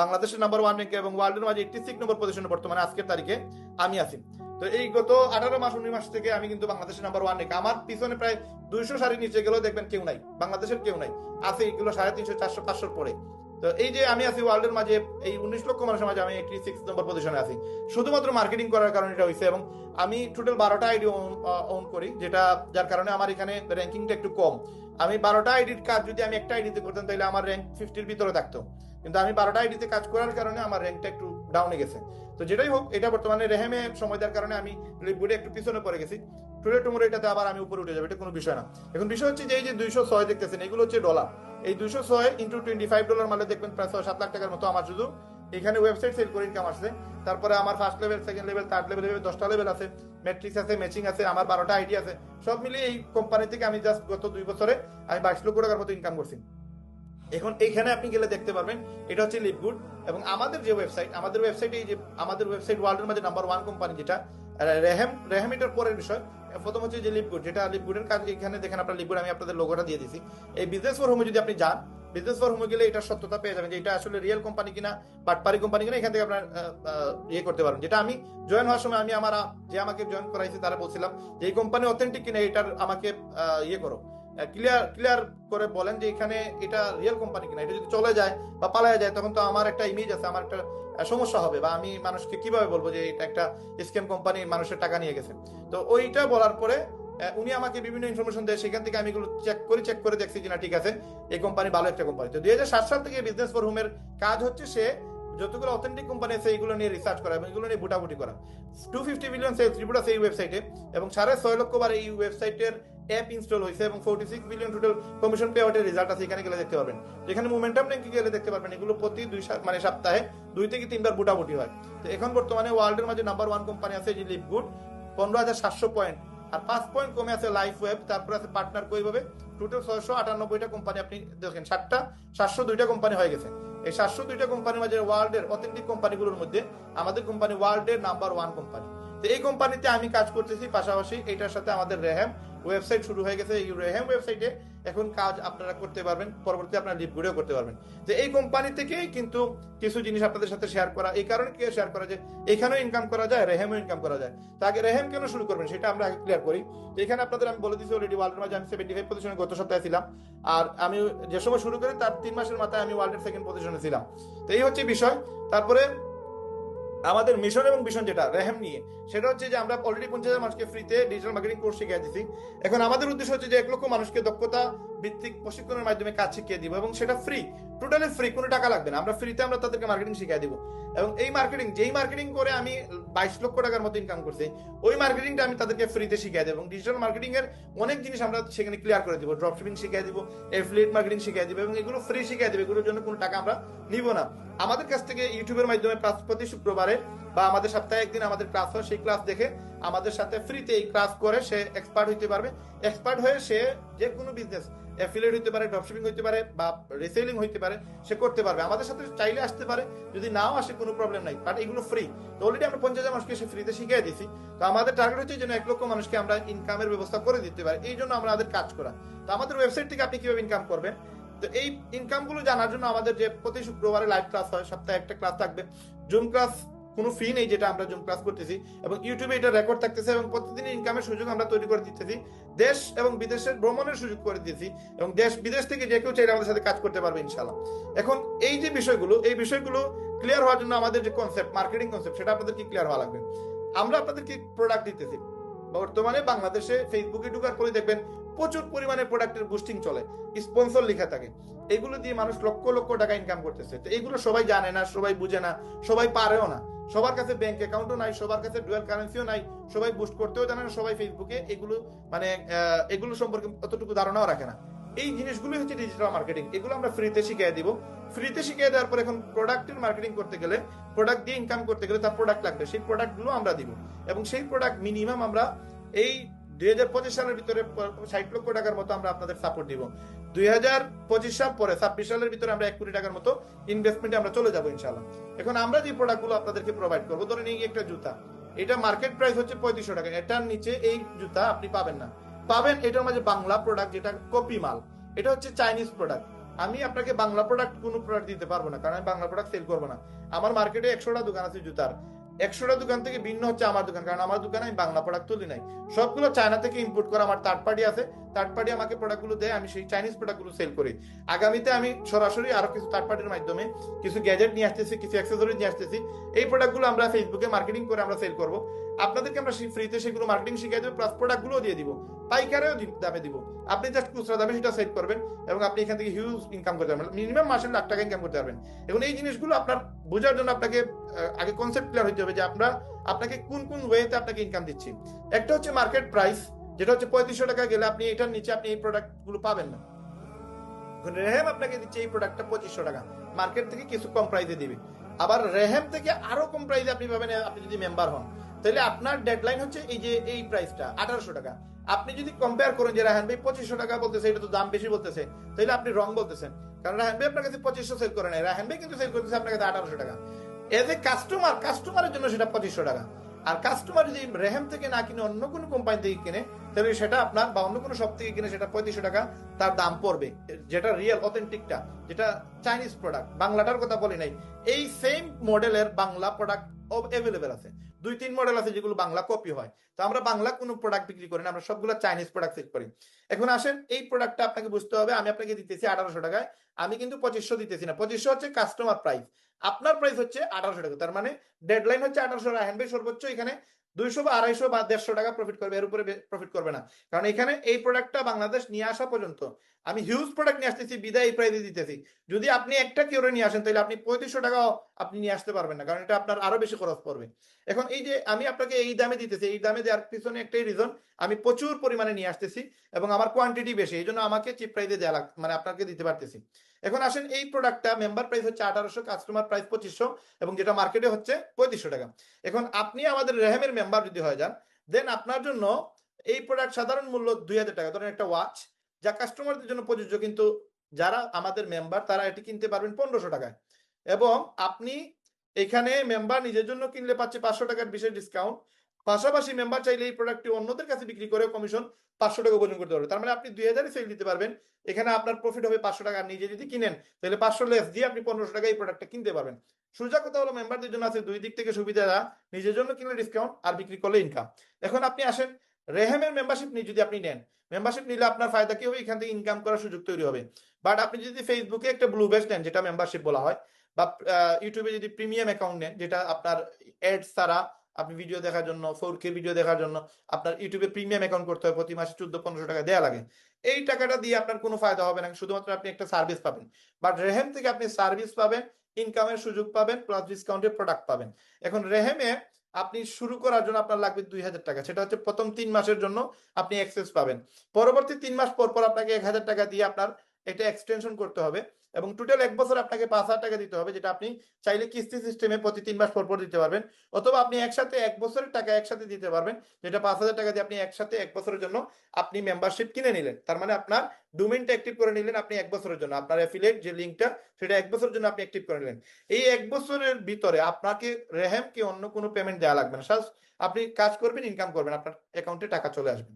বাংলাদেশের নাম্বার 1 র্যাঙ্কে এবং ওয়ার্ল্ডের মাঝে 86 নম্বর পজিশনে বর্তমানে আজকের তারিখে আমি আছি। তো এই গত 18 মাস 19 মাস থেকে আমি কিন্তু বাংলাদেশের নাম্বার 1 র্যাঙ্কে, আমার পিছনে প্রায় 200 সারির নিচে গেলেও দেখবেন কেউ নাই, বাংলাদেশের কেউ নাই, আছে এগুলো 350 400 500 পরে। তো এই যে আমি আছি ওয়ার্ল্ডের মাঝে এই 19 লক্ষ মানুষের মাঝে আমি 86 নম্বর পজিশনে আছি, শুধুমাত্র মার্কেটিং করার কারণে এটা হয়েছে। এবং আমি টোটাল 12টা আইডি ওন করি, যেটা যার কারণে আমার এখানে র্যাঙ্কিংটা একটু কম। আমি 12টা আইডির কাজ যদি আমি একটা আইডিতে করতাম তাহলে আমার র্যাঙ্ক 50-র ভিতরে থাকতো, কিন্তু আমি 12টা আইডিতে কাজ করার কারণে আমার র্যাঙ্কটা একটু ডাউনে গেছে। তো যেটাই হোক, এটা বর্তমানে রেহেমে সময় দেওয়ার কারণে আমি লিপগুডে একটু পিছনে পড়ে গেছি। টুডে টুমোরো এটাতে আবার আমি উপরে উঠে যাবো, এটা কোনো বিষয় না। এখন বিষয় হচ্ছে যে এই যে 206 দেখতেছেন এগুলো হচ্ছে ডলার। এই 206 ইন্টু $25 মানে দেখবেন প্রায় 6-7 লাখ টাকার মতো আমার শুধু এখানে ওয়েবসাইট সেল করে ইনকাম আসছে। তারপরে আমার first level, second level, third level, 10টা লেভেল আছে, ম্যাট্রিক্স আছে, ম্যাচিং আছে, আমার 12টা আইডি আছে। সব মিলিয়ে এই কোম্পানি থেকে আমি জাস্ট গত 2 বছরে আমি 22 লক্ষ টাকার মতো ইনকাম করছি। এখন এইখানে আপনি গেলে দেখতে পারবেন এটা হচ্ছে লিপগুড। এবং আমাদের যে ওয়েবসাইট, আমাদের ওয়েবসাইটে এই যে আমাদের ওয়েবসাইট ওয়ার্ল্ডের মাঝে নাম্বার 1 কোম্পানি যেটা রেহেম এটার পরের বিষয়। প্রথম হচ্ছে যে লিপগুড, যেটা লিপগুডের কাজ এখানে দেখেন আপনার লিপগুড, আমি আপনাদের লোগোটা দিয়ে দিছি। এই বিজনেস ফর হোমে যদি আপনি যান, বিজনেস ফর হোমে গেলে এটার সত্যতা পেয়ে যাবেন যে এটা আসলে রিয়েল কোম্পানি কিনা, বাটপারি কোম্পানি কিনা। এখান থেকে আপনার ইয়ে করতে পারবেন। যেটা আমি জয়েন হওয়ার সময় আমি আমার যে আমাকে জয়েন করাইছে তারা বলছিলাম যে এই কোম্পানি অথেন্টিক কিনা, এটার আমাকে ইয়ে করো, ক্লিয়ার করে বলেন যে এখানে এটা রিয়েল কোম্পানি কিনা। এটা যদি চলে যায় বা পালায় যায় তখন তো আমার একটা ইমেজ আছে, আমার একটা সমস্যা হবে, বা আমি মানুষকে কিভাবে বলবো যে এটা একটা স্ক্যাম কোম্পানি, মানুষের টাকা নিয়ে গেছে। তো ওইটা বলার পরে উনি আমাকে বিভিন্ন ইনফরমেশন দেয়, সেখান থেকে আমি এগুলো চেক করে দেখছি যে না ঠিক আছে, এই কোম্পানি ভালো একটা কোম্পানি। তো 2007 সাল থেকে বিজনেস ফর হোমের কাজ হচ্ছে সে যতগুলো অথেন্টিক কোম্পানি আছে এইগুলো নিয়ে রিসার্চ করা এবং এগুলো নিয়ে বুটাবুটি করা। 250 মিলিয়ন সেলস রিপোর্ট আছে এই ওয়েবসাইটে এবং 6.5 লক্ষ বার এই ওয়েবসাইটের অ্যাপ ইনস্টল হয়েছে এবং 46 বিলিয়ন টোটাল কমিশন পে আউটের রেজাল্ট আছে। এখানে গেলে দেখতে পারবেন, এখানে মোমেন্টাম র্যাঙ্কিং গেলে দেখতে পারবেন এগুলো প্রতি মানে সপ্তাহে 2 থেকে 3 বার বুটাবুটি হয়। তো এখন বর্তমানে ওয়ার্ল্ডের মাঝে নাম্বার 1 কোম্পানি আছে যে লিপগুড, 15,700 পয়েন্ট, আর 5 পয়েন্ট কমে আছে লাইফ ওয়েব, তারপর আছে পার্টনার কইভাবে। টোটাল 698টা কোম্পানি আপনি দেখেন, 702টা কোম্পানি হয়ে গেছে। এই 702টা কোম্পানির মাঝে ওয়ার্ল্ডের অথেন্টিক কোম্পানিগুলোর মধ্যে আমাদের কোম্পানি ওয়ার্ল্ডের নাম্বার 1 কোম্পানি। তো এই কোম্পানিতে আমি কাজ করতেছি, পাশাপাশি এটার সাথে আমাদের রেহেম ওয়েবসাইট শুরু হয়ে গেছে। এই রেহেম ওয়েবসাইটে এখন কাজ আপনারা করতে পারবেন, পরবর্তী আপনারা লিপগুডেও করতে পারবেন। তো এই কোম্পানি থেকেই কিন্তু কিছু জিনিস আপনাদের সাথে শেয়ার করা, এই কারণে কি শেয়ার করা যায়, এখানেও ইনকাম করা যায়, রেহেমও ইনকাম করা যায়। তো আগে রেহেম কেন শুরু করবেন সেটা আমরা আগে ক্লিয়ার করি। তো এখানে আপনাদের আমি বলে দিচ্ছি অলরেডি ওয়ার্ল্ডের মাঝে আমি 75 পজিশনে গত সপ্তাহে ছিলাম, আর আমি যে সময় শুরু করি তার 3 মাসের মাথায় আমি ওয়ার্ল্ডের সেকেন্ড পজিশনে ছিলাম। তো এই হচ্ছে বিষয়। তারপরে আমাদের মিশন এবং ভিশন যেটা রেহেম নিয়ে, সেটা হচ্ছে যে আমরা অলরেডি 50,000 মানুষকে ফ্রিতে ডিজিটাল মার্কেটিং কোর্স শিখিয়ে দিচ্ছি। এখন আমাদের উদ্দেশ্য হচ্ছে যে 1 লক্ষ মানুষকে দক্ষতা ভিত্তিক প্রশিক্ষণের মাধ্যমে কাজ শিখিয়ে দিব এবং সেটা ফ্রি, টোটালি ফ্রি, কোনো টাকা লাগবে না। আমরা ফ্রিতে আমরা তাদেরকে মার্কেটিং শিখিয়ে দিব এবং এই মার্কেটিং, যেই মার্কেটিং করে আমি 22 লক্ষ টাকার মতো ইনকাম করছি, ওই মার্কেটিংটা আমি তাদেরকে ফ্রিতে শিখিয়ে দেবো। এবং ডিজিটাল মার্কেটিং এর অনেক জিনিস আমরা সেখানে ক্লিয়ার করে দিব, ড্রপ শিপিং শিখিয়ে দিব, এফিলিয়েট মার্কেটিং শিখিয়ে দিব এবং এগুলো ফ্রি শিখিয়ে দেবে, এগুলোর জন্য কোনো টাকা আমরা নিব না। আমাদের কাছ থেকে ইউটিউবের মাধ্যমে প্রতি শুক্রবারে বা আমাদের সপ্তাহে একদিন আমাদের ক্লাস হয়, সেই ক্লাস দেখে আমাদের সাথে ফ্রিতে এই ক্লাস করে সে এক্সপার্ট হইতে পারবে। এক্সপার্ট হয়ে সে যে কোনো বিজনেস, অ্যাফিলিয়েট হইতে পারে, ড্রপশিপিং হইতে পারে বা রিসেলিং হইতে পারে, সে করতে পারবে। আমাদের সাথে চাইলে আসতে পারে, যদি নাও আসে কোনো প্রবলেম নাই, বাট এগুলো ফ্রি। তো অলরেডি আমরা 50,000 মানুষকে সে ফ্রিতে শিখিয়ে দিয়েছি। তো আমাদের টার্গেট হচ্ছে যেন 1 লক্ষ মানুষকে আমরা ইনকামের ব্যবস্থা করে দিতে পারি, এই জন্য আমরা আমাদের কাজ করা। তো আমাদের ওয়েবসাইট থেকে আপনি কিভাবে ইনকাম করবেন, তো এই ইনকাম গুলো জানার জন্য আমাদের যে প্রতি শুক্রবারে লাইভ ক্লাস হয়, সপ্তাহে একটা ক্লাস থাকবে, জুম ক্লাস, কোনো ফি নেই, যেটা আমরা জুম ক্লাস করতেছি এবং ইউটিউবে এটা রেকর্ড থাকতেছে এবং প্রতিদিন ইনকামের সুযোগ আমরা তৈরি করে দিতেছি। দেশ এবং বিদেশের ভ্রমণের সুযোগ করে দিতেছি এবং দেশ বিদেশ থেকে যে কেউ চাইলে আমাদের সাথে কাজ করতে পারবে ইনশাআল্লাহ। এখন এই যে বিষয়গুলো, এই বিষয়গুলো ক্লিয়ার হওয়ার জন্য আমাদের যে কনসেপ্ট, মার্কেটিং কনসেপ্ট, সেটা আপনাদের কি ক্লিয়ার হওয়া লাগবে। আমরা আপনাদের কি প্রোডাক্ট দিতেছি, বর্তমানে বাংলাদেশে ফেসবুকে ঢুকার পরে দেখবেন প্রচুর পরিমাণে প্রোডাক্টের বুস্টিং চলে, স্পন্সর লেখা থাকে, এগুলো দিয়ে মানুষ লক্ষ লক্ষ টাকা ইনকাম করতেছে। তো এগুলো সবাই জানে না, সবাই বুঝে না, সবাই পারেও না, সবার কাছে ব্যাংক অ্যাকাউন্টও নাই, সবার কাছে ডুয়াল কারেন্সিও নাই, সবাই বুস্ট করতেও জানে না, সবাই ফেসবুকে এগুলো মানে এগুলো সম্পর্কে অতটুকু ধারণাও রাখে না। এই জিনিসগুলো হচ্ছে ডিজিটাল মার্কেটিং, এগুলো আমরা ফ্রিতে শিখিয়ে দিব। ফ্রিতে শিখিয়ে দেওয়ার পর এখন প্রোডাক্টের মার্কেটিং করতে গেলে, প্রোডাক্ট দিয়ে ইনকাম করতে গেলে তার প্রোডাক্ট লাগবে, সেই প্রোডাক্টগুলো আমরা দিব এবং সেই প্রোডাক্ট মিনিমাম আমরা এই 2025 সালের ভিতরে 60 লক্ষ টাকার মতো আমরা আপনাদের সাপোর্ট দিব। 2025 সাল পরে 26 সালের ভিতরে আমরা 1 কোটি টাকার মতো ইনভেস্টমেন্টে আমরা চলে যাবো ইনশাআল্লাহ। এখন আমরা যে প্রোডাক্টগুলো আপনাদেরকে প্রোভাইড করবো, ধরেন এই একটা জুতা, এটা মার্কেট প্রাইস হচ্ছে 3500 টাকা, এটার নিচে এই জুতা আপনি পাবেন না। পাবেন এটার মাঝে বাংলা প্রোডাক্ট, যেটা কপি মাল, এটা হচ্ছে চাইনিজ প্রোডাক্ট, আমি আপনাকে বাংলা প্রোডাক্ট কোনো প্রোডাক্ট দিতে পারবো না, কারণ আমি বাংলা প্রোডাক্ট সেল করবো না। আমার মার্কেটে 100টা দোকান আছে জুতার, 100টা দোকান থেকে ভিন্ন হচ্ছে আমার দোকান, কারণ আমার দোকানে আমি বাংলা প্রোডাক্ট তুলি নাই, সবগুলো চায়না থেকে ইম্পোর্ট করা। আমার থার্ড পার্টি আছে, থার্ড পার্টি আমাকে প্রোডাক্টগুলো দেয়, আমি সেই চাইনিজ প্রোডাক্টগুলো সেল করি। আগামীতে আমি সরাসরি আরো কিছু থার্ড পার্টির মাধ্যমে কিছু গ্যাজেট নিয়ে আসতেছি, কিছু অ্যাক্সেসরিজ নিয়ে আসতেছি। এই প্রোডাক্টগুলো আমরা ফেসবুকে মার্কেটিং করে আমরা সেল করব। আপনাদেরকে আমরা ফ্রিতে সেগুলো মার্কেটিং শিখিয়ে দেবো, প্লাস প্রোডাক্টগুলো দিয়ে দিব, পাইকারেও দামে দিব। আপনি জাস্ট খুচরা দামে সেটা সেল করবেন এবং আপনি এখান থেকে হিউজ ইনকাম করতে পারবেন, মিনিমাম মাসে লাখ টাকা ইনকাম করতে পারবেন। এখন এই জিনিসগুলো আপনার বোঝার জন্য আপনাকে আগে কনসেপ্ট ক্লিয়ার হতে হবে যে আমরা আপনাকে কোন কোন ওয়েতে আপনাকে ইনকাম দিচ্ছি। একটা হচ্ছে মার্কেট প্রাইস, যেটা হচ্ছে 3500 টাকা গেলে আপনি এটার নিচে আপনি এই প্রোডাক্ট গুলো পাবেন না। রেহেম আপনাকে দিচ্ছে এই প্রোডাক্টটা 2500 টাকা, মার্কেট থেকে কিছু কম প্রাইসে দিবে। আবার রেহেম থেকে আরো কম প্রাইসে আপনি পাবেন আপনি যদি মেম্বার হন। তাহলে আপনার ডেডলাইন হচ্ছে এই যে এই প্রাইসটা 1800 টাকা। আপনি যদি কম্পেয়ার করেন যে রাহান ভাই 2500 টাকা বলতেছে, এটা তো দাম বেশি বলতেছে, তাহলে আপনি রং বলতেছেন। কারণ রাহান ভাই আপনার কাছে 2500 সেল করে নাই, রাহান ভাই কিন্তু সেল করতেছে আপনার কাছে 1800 টাকা। এজ এ কাস্টমার, কাস্টমারের জন্য সেটা 2500 টাকা। আর কাস্টমার যদি রেহেম থেকে না কিনে অন্য কোনো কোম্পানি থেকে কিনে, তাহলে সেটা আপনার বা অন্য কোনো শপ থেকে কিনে সেটা 3500 টাকা তার দাম পড়বে, যেটা রিয়েল অথেন্টিকটা, যেটা চাইনিজ প্রোডাক্ট। বাংলাটার কথা বলি নাই, এই সেম মডেলের বাংলা প্রোডাক্ট অ্যাভেলেবেল আছে, 2-3 মডেল আছে যেগুলো বাংলা কপি হয়। তো আমরা বাংলা কোনো প্রোডাক্ট বিক্রি করি না, আমরা সবগুলো চাইনিজ প্রোডাক্ট সেল করি। এখন আসেন, এই প্রোডাক্টটা আপনাকে বুঝতে হবে, আমি আপনাকে দিতেছি 1800 টাকায়, আমি কিন্তু 2500 দিতেছি না। 2500 হচ্ছে কাস্টমার প্রাইস, আপনার প্রাইস হচ্ছে 1800 টাকা। তার মানে ডেডলাইন হচ্ছে 1800। রায়হান ভাই সর্বোচ্চ এখানে 200 বা 250 বা 150 টাকা প্রফিট করবে, এর উপরে প্রফিট করবে না। কারণ এখানে এই প্রোডাক্টটা বাংলাদেশ নিয়ে আসা পর্যন্ত আমি হিউজ প্রোডাক্ট নিয়ে আসতেছি, বিদায় এই প্রাইসে দিতেছি। যদি আপনি একটা কেউ নিয়ে আসেন, তাহলে আপনি 3500 টাকাও আপনি নিয়ে আসতে পারবেন না, কারণ এটা আপনার আরো বেশি খরচ পড়বে। এখন এই যে আমি আপনাকে এই দামে দিতেছি, এই দামে দেওয়ার পিছনে একটাই রিজন, আমি প্রচুর পরিমাণে নিয়ে আসতেছি এবং আমার কোয়ান্টিটি বেশি, এই জন্য আমাকে চিপ প্রাইসে দেওয়া মানে আপনাকে দিতে পারতেছি। এখন আসেন, এই প্রোডাক্টটা মেম্বার প্রাইস হচ্ছে 1800, কাস্টমার প্রাইস 2500, এবং যেটা মার্কেটে হচ্ছে 3500 টাকা। এখন আপনি আমাদের রেহেমের মেম্বার যদি হয়ে যান, দেন আপনার জন্য এই প্রোডাক্ট সাধারণ মূল্য 2000 টাকা। ধরেন একটা ওয়াচ, যা কাস্টমারদের জন্য প্রযোজ্য, কিন্তু যারা আমাদের মেম্বার তারা এটি কিনতে পারবেন 1500 টাকায়। এবং আপনি এখানে মেম্বার নিজের জন্য কিনলে পাচ্ছে 500 টাকার বিশেষ ডিসকাউন্ট। পাশাপাশি মেম্বার চাইলে এই প্রোডাক্টটি অন্যদের কাছে বিক্রি করে কমিশন 500 টাকা উপার্জন করতে পারবে। তার মানে আপনি 2000 সেল দিতে পারবেন, এখানে আপনার প্রফিট হবে 500 টাকা। নিজে যদি কিনেন, তাহলে 500 লেস দিয়ে আপনি 1500 টাকা এই প্রোডাক্টটা কিনতে পারবেন। সোজা কথা হলো, মেম্বারদের জন্য আছে দুই দিক থেকে সুবিধা, নিজের জন্য কিনলে ডিসকাউন্ট আর বিক্রি করলে ইনকাম। এখন আপনি আসেন, রেহেমের মেম্বারশিপ নিয়ে যদি আপনি নেন, মেম্বারশিপ নিলে আপনার ফায়দা কি হবে, এখান থেকে ইনকাম করার সুযোগ তৈরি হবে। বাট আপনি যদি ফেসবুকে একটা ব্লু বেস নেন, যেটা মেম্বারশিপ বলা হয়, বা ইউটিউবে যদি প্রিমিয়াম অ্যাকাউন্ট নেন, যেটা আপনার অ্যাডস ছাড়া আপনি ভিডিও দেখার জন্য, 4K ভিডিও দেখার জন্য আপনার ইউটিউবে প্রিমিয়াম অ্যাকাউন্ট করতে হয়, প্রতি মাসে 1400-1500 টাকা দেওয়া লাগে। এই টাকাটা দিয়ে আপনার কোনো ফায়দা হবে না, শুধুমাত্র আপনি একটা সার্ভিস পাবেন। বাট রেহেম থেকে আপনি সার্ভিস পাবেন, ইনকামের সুযোগ পাবেন, প্লাস ডিসকাউন্টের প্রোডাক্ট পাবেন। এখন রেহেমে আপনি শুরু করার জন্য আপনার লাগবে 2000 টাকা, সেটা হচ্ছে প্রথম 3 মাসের জন্য আপনি অ্যাক্সেস পাবেন। পরবর্তী 3 মাস পর পর আপনাকে 1000 টাকা দিয়ে আপনার এটা এক্সটেনশন করতে হবে, এবং টোটাল 1 বছর আপনাকে 5000 টাকা দিতে হবে, যেটা আপনি চাইলে কিস্তি সিস্টেমে প্রতি 3 মাস পর পর দিতে পারবেন। অথবা আপনি একসাথে 1 বছরের টাকা একসাথে দিতে পারবেন, যেটা 5000 টাকা দিয়ে আপনি একসাথে 1 বছরের জন্য আপনি মেম্বারশিপ কিনে নিলেন। তার মানে আপনার ডোমেইনটা অ্যাক্টিভ করে নিলেন আপনি 1 বছরের জন্য, আপনার অ্যাফিলিয়েট যে লিংকটা, সেটা 1 বছরের জন্য আপনি অ্যাক্টিভ করে নিলেন। এই 1 বছরের ভিতরে আপনাকে রেহেমকে অন্য কোনো পেমেন্ট দেওয়া লাগবে না, আপনি কাজ করবেন, ইনকাম করবেন, আপনার অ্যাকাউন্টে টাকা চলে আসবে।